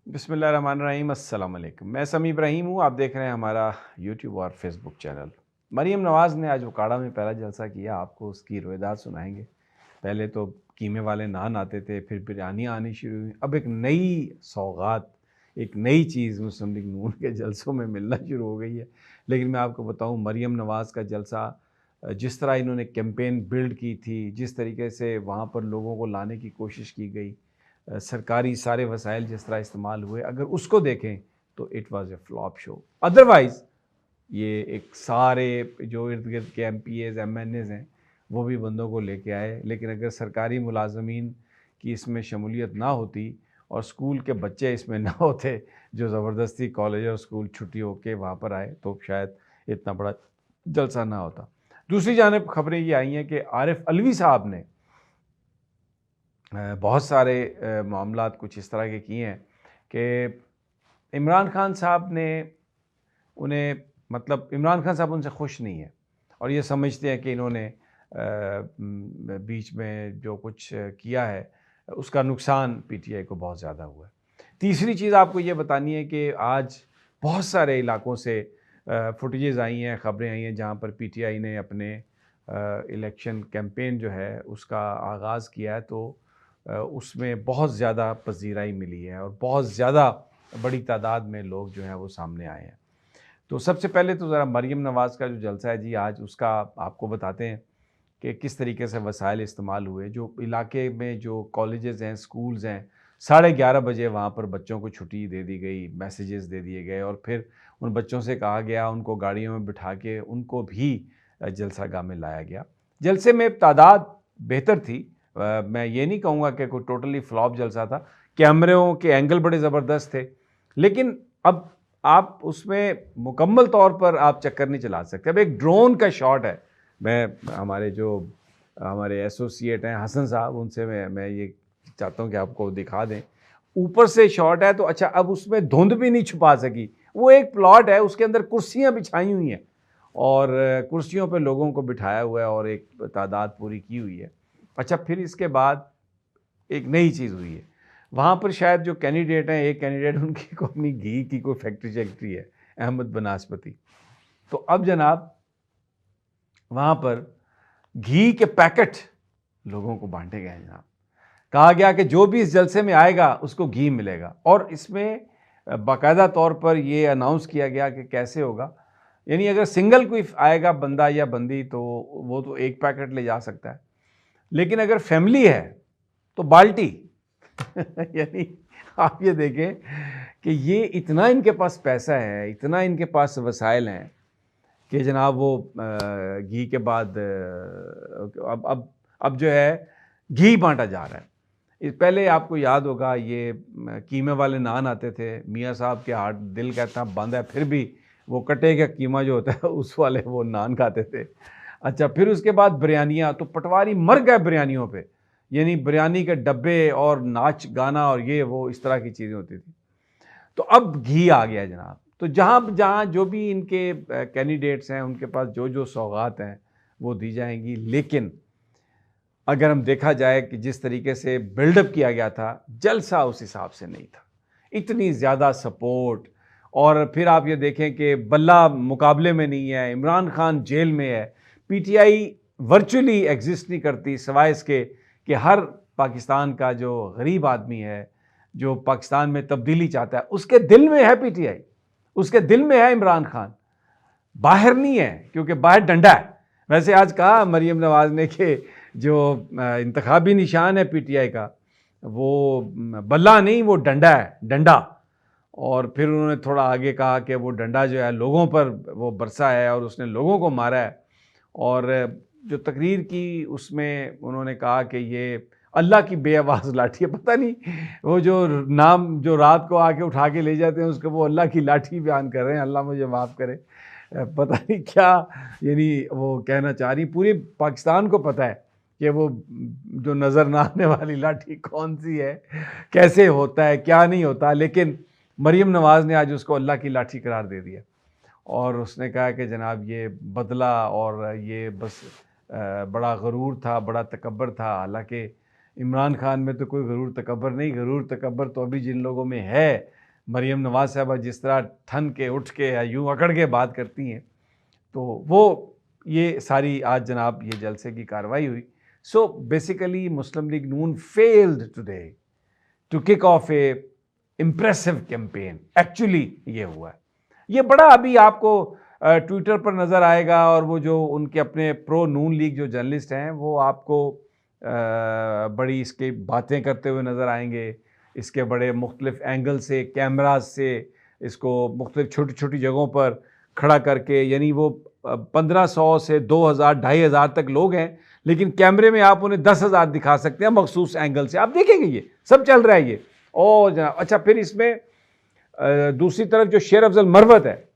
बिस्मिल्लाहिर्रहमानिर्रहीम, अस्सलाम वालेकुम। मैं समी इब्राहिम हूँ। आप देख रहे हैं हमारा यूट्यूब और फेसबुक चैनल। मरीम नवाज़ ने आज उकाड़ा में पहला जलसा किया। आपको उसकी रोएदाद सुनाएंगे। पहले तो कीमे वाले नान आते थे, फिर बिरयानियाँ आनी शुरू हुई। अब एक नई सौगात, एक नई चीज़ मुस्लिम लीग नून के जलसों में मिलना शुरू हो गई है। लेकिन मैं आपको बताऊँ, मरीम नवाज़ का जलसा, जिस तरह इन्होंने कैंपेन बिल्ड की थी, जिस तरीके से वहाँ पर लोगों को लाने की कोशिश की गई, सरकारी सारे वसाइल जिस तरह इस्तेमाल हुए, अगर उसको देखें तो it was A flop show. Otherwise ये एक सारे जो इर्द गिर्द के MPs MNAs हैं, वो भी बंदों को लेके आए। लेकिन अगर सरकारी मुलाजमीन की इसमें शमूलियत ना होती और स्कूल के बच्चे इसमें ना होते, जो ज़बरदस्ती कॉलेज और स्कूल छुट्टी होके वहाँ पर आए, तो शायद इतना बड़ा जलसा ना होता। दूसरी जानिब खबरें ये आई हैं कि आरिफ अलवी साहब ने बहुत सारे मामलात कुछ इस तरह के किए हैं कि इमरान खान साहब ने उन्हें, मतलब इमरान खान साहब उनसे खुश नहीं है और ये समझते हैं कि इन्होंने बीच में जो कुछ किया है उसका नुकसान PTI को बहुत ज़्यादा हुआ है। तीसरी चीज़ आपको ये बतानी है कि आज बहुत सारे इलाकों से फुटेजेस आई हैं, ख़बरें आई हैं जहाँ पर PTI ने अपने इलेक्शन कैंपेन जो है उसका आगाज़ किया है, तो उसमें बहुत ज़्यादा पज़ीराई मिली है और बहुत ज़्यादा बड़ी तादाद में लोग जो हैं वो सामने आए हैं। तो सबसे पहले तो ज़रा मरीम नवाज़ का जो जलसा है जी, आज उसका आपको बताते हैं कि किस तरीके से वसाइल इस्तेमाल हुए। जो इलाके में जो कॉलेजेस हैं, स्कूल्स हैं, 11:30 बजे वहाँ पर बच्चों को छुट्टी दे दी गई, मैसेजेस दे दिए गए और फिर उन बच्चों से कहा गया, उनको गाड़ियों में बिठा के उनको भी जलसागाह में लाया गया। जलसे में तादाद बेहतर थी। मैं ये नहीं कहूँगा कि कोई टोटली फ्लॉप जलसा था। कैमरों के एंगल बड़े ज़बरदस्त थे, लेकिन अब आप उसमें मुकम्मल तौर पर आप चक्कर नहीं चला सकते। अब एक ड्रोन का शॉट है। मैं हमारे एसोसिएट हैं हसन साहब, उनसे मैं ये चाहता हूँ कि आपको दिखा दें। ऊपर से शॉट है तो अच्छा, अब उसमें धुंध भी नहीं छुपा सकी। वो एक प्लॉट है, उसके अंदर कुर्सियाँ बिछाई हुई हैं और कुर्सियों पे लोगों को बिठाया हुआ है और एक तादाद पूरी की हुई है। अच्छा, फिर इसके बाद एक नई चीज़ हुई है। वहाँ पर शायद जो कैंडिडेट हैं, एक कैंडिडेट उनकी को अपनी घी की कोई फैक्ट्री शैक्ट्री है, अहमद बनास्पति। तो अब जनाब वहाँ पर घी के पैकेट लोगों को बाँटे गए हैं जनाब। कहा गया कि जो भी इस जलसे में आएगा उसको घी मिलेगा और इसमें बाकायदा तौर पर ये अनाउंस किया गया कि कैसे होगा। यानी अगर सिंगल कोई आएगा बंदा या बंदी तो वो तो एक पैकेट ले जा सकता है, लेकिन अगर फैमिली है तो बाल्टी। यानी आप ये देखें कि ये इतना इनके पास पैसा है, इतना इनके पास वसाइल हैं कि जनाब वो घी के बाद अब जो है घी बांटा जा रहा है। इस पहले आपको याद होगा ये कीमे वाले नान आते थे, मियाँ साहब के हाथ दिल का इतना बंद है फिर भी वो कटे का कीमा जो होता है उस वाले वो नान खाते थे। अच्छा, फिर उसके बाद बिरयानियाँ, तो पटवारी मर गए बिरयानियों पे। यानी बिरयानी के डब्बे और नाच गाना और ये वो इस तरह की चीज़ें होती थी। तो अब घी आ गया जनाब। तो जहाँ जहाँ जो भी इनके कैंडिडेट्स हैं उनके पास जो जो सौगात हैं वो दी जाएंगी। लेकिन अगर हम देखा जाए कि जिस तरीके से बिल्डअप किया गया था, जलसा उस हिसाब से नहीं था। इतनी ज़्यादा सपोर्ट, और फिर आप ये देखें कि बल्ला मुकाबले में नहीं है, इमरान खान जेल में है, PTI वर्चुअली एग्जिस्ट नहीं करती सिवाय इसके कि हर पाकिस्तान का जो गरीब आदमी है, जो पाकिस्तान में तब्दीली चाहता है, उसके दिल में है PTI, उसके दिल में है इमरान खान, बाहर नहीं है, क्योंकि बाहर डंडा है। वैसे आज कहा मरीम नवाज ने कि जो इंतखाबी निशान है PTI का वो बल्ला नहीं, वो डंडा है, डंडा। और फिर उन्होंने थोड़ा आगे कहा कि वो डंडा जो है लोगों पर वो बरसा है और उसने लोगों को मारा है। और जो तकरीर की उसमें उन्होंने कहा कि ये अल्लाह की बेआवाज़ लाठी है। पता नहीं वो जो नाम जो रात को आके उठा के ले जाते हैं उसको वो अल्लाह की लाठी बयान कर रहे हैं। अल्लाह मुझे माफ़ करे, पता नहीं क्या यानी वो कहना चाह रही। पूरे पाकिस्तान को पता है कि वो जो नज़र ना आने वाली लाठी कौन सी है, कैसे होता है, क्या नहीं होता। लेकिन मरीम नवाज़ ने आज उसको अल्लाह की लाठी करार दे दिया और उसने कहा कि जनाब ये बदला और ये बस बड़ा गरूर था, बड़ा तकब्बर था। हालांकि इमरान खान में तो कोई गरूर तकब्बर नहीं, गरूर तकब्बर तो अभी जिन लोगों में है, मरियम नवाज साहबा जिस तरह ठन के उठ के या यूँ अकड़ के बात करती हैं, तो वो ये सारी आज जनाब ये जलसे की कार्रवाई हुई। So basically Muslim League Noon failed today to kick off a impressive campaign. Actually ये हुआ है, ये बड़ा अभी आपको ट्विटर पर नज़र आएगा, और वो जो उनके अपने प्रो नून लीग जो जर्नलिस्ट हैं वो आपको बड़ी इसके बातें करते हुए नज़र आएंगे, इसके बड़े मुख्तलिफ एंगल से, कैमराज से इसको मुख्तलिफ छोटी छोटी जगहों पर खड़ा करके, यानी वो 1500 से 2000 2500 तक लोग हैं, लेकिन कैमरे में आप उन्हें 10,000 दिखा सकते हैं मखसूस एंगल से। आप देखेंगे ये सब चल रहा है ये। और जनाब अच्छा, फिर इसमें दूसरी तरफ जो शेर अफजल मरवत है,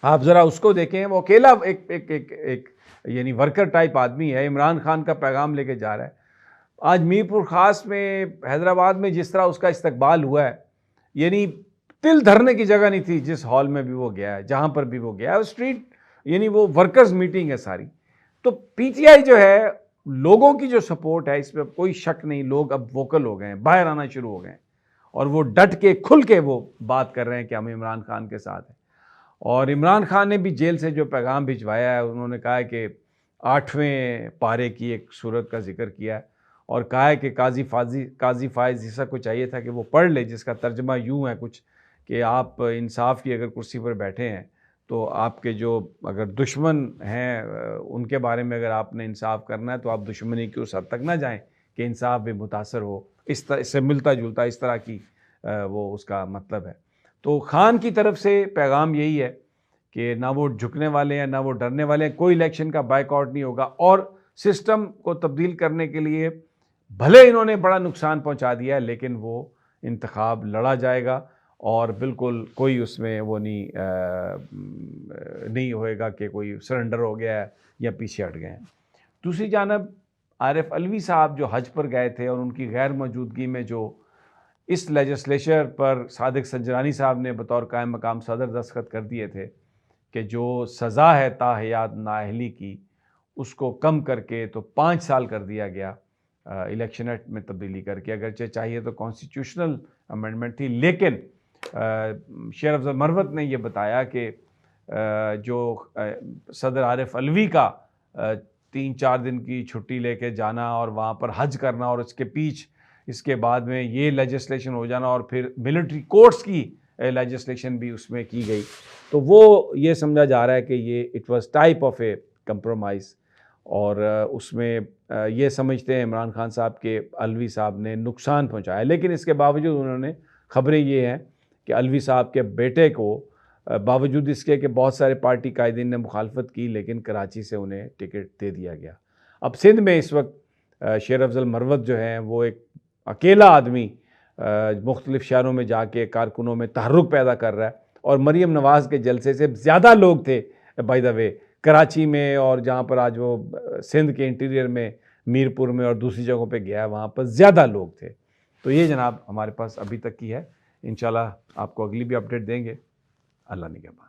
आप ज़रा उसको देखें, वो अकेला एक एक एक एक यानी वर्कर टाइप आदमी है, इमरान खान का पैगाम लेके जा रहा है। आज मीरपुर ख़ास में, हैदराबाद में जिस तरह उसका इस्तकबाल हुआ है, यानी तिल धरने की जगह नहीं थी जिस हॉल में भी वो गया है, जहाँ पर भी वो गया है। स्ट्रीट यानी वो वर्कर्स मीटिंग है सारी। तो पीटीआई जो है, लोगों की जो सपोर्ट है इसमें कोई शक नहीं, लोग अब वोकल हो गए हैं, बाहर आना शुरू हो गए हैं, और वो डट के खुल के वो बात कर रहे हैं कि हम इमरान खान के साथ हैं। और इमरान खान ने भी जेल से जो पैगाम भिजवाया है, उन्होंने कहा है कि 8वें पारे की एक सूरत का जिक्र किया है, और कहा है कि काजी फायज़ ईसा को चाहिए था कि वो पढ़ ले, जिसका तर्जमा यूँ है कुछ कि आप इंसाफ की अगर कुर्सी पर बैठे हैं तो आपके जो अगर दुश्मन हैं उनके बारे में अगर आपने इंसाफ करना है तो आप दुश्मनी की उस हद तक ना जाएं कि इंसाफ भी मुतासर हो। इस तरह इससे मिलता जुलता इस तरह की वो उसका मतलब है। तो खान की तरफ से पैगाम यही है कि ना वो झुकने वाले हैं, ना वो डरने वाले हैं, कोई इलेक्शन का बायकॉट नहीं होगा, और सिस्टम को तब्दील करने के लिए भले इन्होंने बड़ा नुकसान पहुंचा दिया है, लेकिन वो इंतखाब लड़ा जाएगा, और बिल्कुल कोई उसमें वो नहीं होएगा कि कोई सरेंडर हो गया है या पीछे हट गए हैं। दूसरी जानब आरिफ अलवी साहब जो हज पर गए थे, और उनकी गैर मौजूदगी में जो इस लेजिस्लेचर पर सादिक संजरानी साहब ने बतौर कायम मकाम सदर दस्तखत कर दिए थे कि जो सज़ा है ताहयात नाअहली की, उसको कम करके तो 5 साल कर दिया गया इलेक्शन एक्ट में तब्दीली करके। अगरचे चाहिए तो कॉन्स्टिट्यूशनल अमेंडमेंट थी, लेकिन शेर अफजल मरवत ने यह बताया कि जो सदर आरिफ अलवी का 3-4 दिन की छुट्टी लेके जाना और वहाँ पर हज करना, और इसके इसके बाद में ये लेजिस्लेशन हो जाना, और फिर मिलिट्री कोर्ट्स की लेजिस्लेशन भी उसमें की गई, तो वो ये समझा जा रहा है कि ये it was type of A compromise. और उसमें ये समझते हैं इमरान खान साहब के अलवी साहब ने नुकसान पहुंचाया, लेकिन इसके बावजूद उन्होंने, खबरें ये हैं कि अलवी साहब के बेटे को बावजूद इसके कि बहुत सारे पार्टी कायदीन ने मुखालफत की, लेकिन कराची से उन्हें टिकट दे दिया गया। अब सिंध में इस वक्त शेर अफजल मरवत जो हैं वो एक अकेला आदमी मुख्तलिफ शहरों में जाके कारकुनों में तहर्रुक पैदा कर रहा है, और मरीम नवाज के जलसे से ज़्यादा लोग थे बाय द वे कराची में, और जहाँ पर आज वो सिंध के इंटीरियर में मीरपुर में और दूसरी जगहों पे गया है, वहाँ पर ज़्यादा लोग थे। तो ये जनाब हमारे पास अभी तक की है, इंशाल्लाह आपको अगली भी अपडेट देंगे। अल्लाह निगहबान।